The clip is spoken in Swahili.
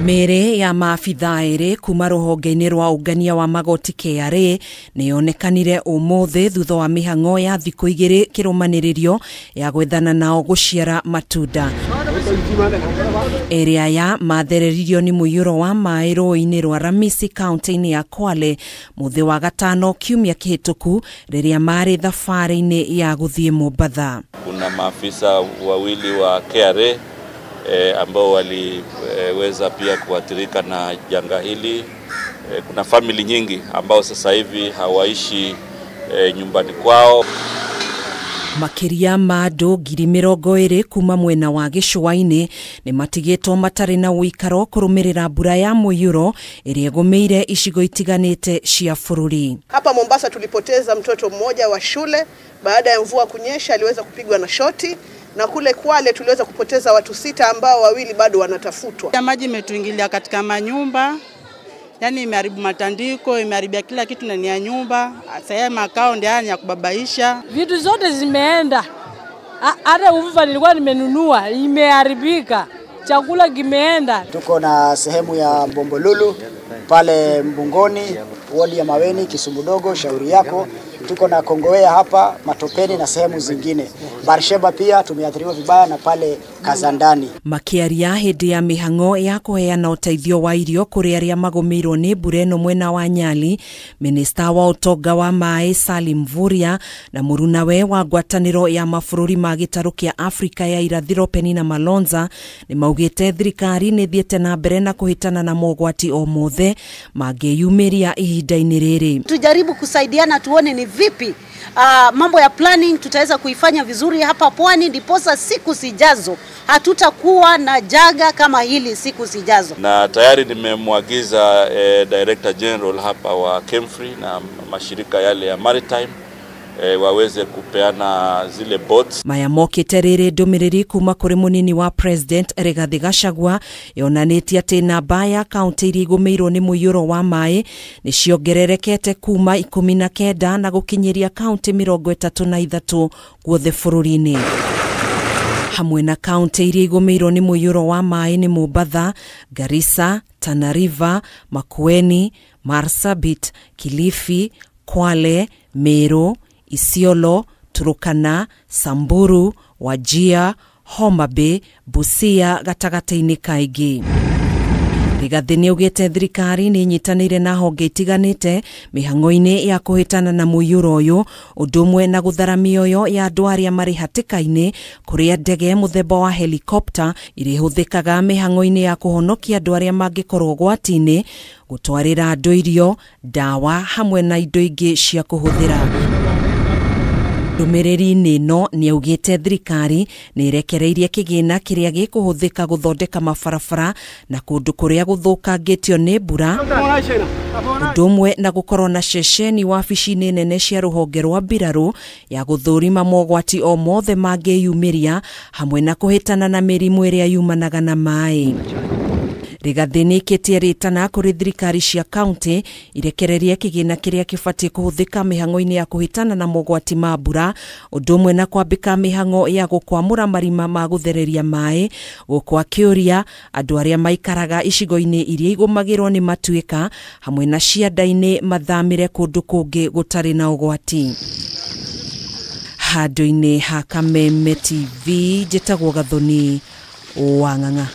Miiri ya maabitha eri kuma ruhonge-ini rwa ungania wa magoti KRA niyonekanire umuthi thutha wa mihang'o ya thiku 2 kirumaniririo ya gwethana nao guciara matunda. ARIA ya MATHERERIRIO ni MUIYURO wa MAAI RUUI-INI rwa RAMISI KAUNTI-INI ya KWALE muthi wa gatano kiumia kihituku riria mari thabari-ini ya guthie MOOBITHA. Kuna maafisa wawili wa KRA ambao waliweza pia kuathirika na janga hili. Kuna family nyingi ambao sasa hivi hawaishi nyumbani kwao. Makiria ma andu 20,000 kuma mwena wa gicua-ini ni matigetwo matari na uikaro kurumirira mbura ya MUIYURO iria igumeire icigo itiganite cia bururi. Hapa Mombasa tulipoteza mtoto mmoja wa shule baada ya mvua kunyesha, aliweza kupigwa na shoti, na kule KWALE tuliweza kupoteza watu 6 ambao 2 bado wanatafutwa. Maji imetuingilia katika manyumba, yani imeharibu matandiko, imeharibia kila kitu ndani ya nyumba. Sasa makao ndio ya kubabaisha. Vitu zote zimeenda. Hata uvuva nilikuwa nimenunua imeharibika. Chakula kimeenda. Tuko na sehemu ya Bombolulu pale Mbungoni, wodi ya Maweni, Kisumbudogo, Shauri Yako. Tuko na Kongowea hapa, Matopeni na sehemu zingine. Barsheba pia tumeathiriwa vibaya na pale Kazandani. Makiaria hindi ya mihang'o ya kuheana uteithio wa irio kuri aria magomeirwo ni mbura ino mwena wa Nyali, Minista wa utonga wa MAAI Salim Mvurya na murunawe wa ngwataniro ya mabũrũri ma gĩtarũ kĩa Afrika ya irathĩro Penina Malonza ni maugite thirikari ni thiete na mbere na kuhitana na mogwati o mothe mangĩyumĩria ihinda-inĩ rĩrĩ. Tujaribu kusaidiana tuone ni vipi mambo ya planning tutaweza kuifanya vizuri hapa pwani, ndiposa siku zijazo hatutakuwa na jaga kama hili siku zijazo. Na tayari nimemwagiza Director General hapa wa Kemfree na mashirika yale ya Maritime waweze kupeana zile boats. Maya mokite riri ndumiriri kuma kuri munini wa President Rigathi Gachagua yonanitie ati namba ya kaunti iria igumeirwo ni MUIYURO wa MAAI ni ciongererekete kuma 19 na gukinyiria kaunti 33 guothe bururi-ini. Hamwe na kaunti iria igumeirwo ni MUIYURO wa MAAI ni MOOBITHA, Garissa, Tana River, Makueni, Marsabit, Kilifi, KWALE, Meru, Isiolo, Turkana, Samburu, Wajir, Homa Bay, Busia gatagati-ini kaingi. Rigathi niugite thirikari ni nyitanire na honge itiganite mihang'o-ini ya kuhitana na MUIYURO uyu udumwe na gutharamia yo ya andu aria mari hatika-ini kuria ndege muthemba wa helicopter irihuthikaga mihang'o-ini ya kuhonokia andu aria mangikorwo gwati-ini gutwarira andu irio, dawa hamwe na indo ingi cia kuhuthira. Ndumiriri no ni augite thirikari ni irekereirie kigina kiria gikuhuthika guthondeka mabarabara na kundu kuria guthukangitio ni mbura, udumwe na gukorwo na ceceni wabici-ini nene cia ruhonge rwa mbiraru ya guthurima mogwati o mothe mangiyumiria hamwe na kuhitana na mirimu iria yumanaga na MAAI. Rigathi nikitie ritana kuri thirikari cia kaunti irekererie kigina kiria kibatie kuhuthika mihang'o-ini ya kuhitana na mogwati ma mbura, udumwe na kwambika mihang'o ya gukwamura marima ma guthereria MAAI, gukwa kiuria andu aria maikaraga icigo-ini iria igumagirwo ni MATUIKA hamwe na cianda-ini mathamire kundu kungi gutari na ugwati. Handu-ini ha Kameme TV njitagwo Gathoni Wang'ang'a.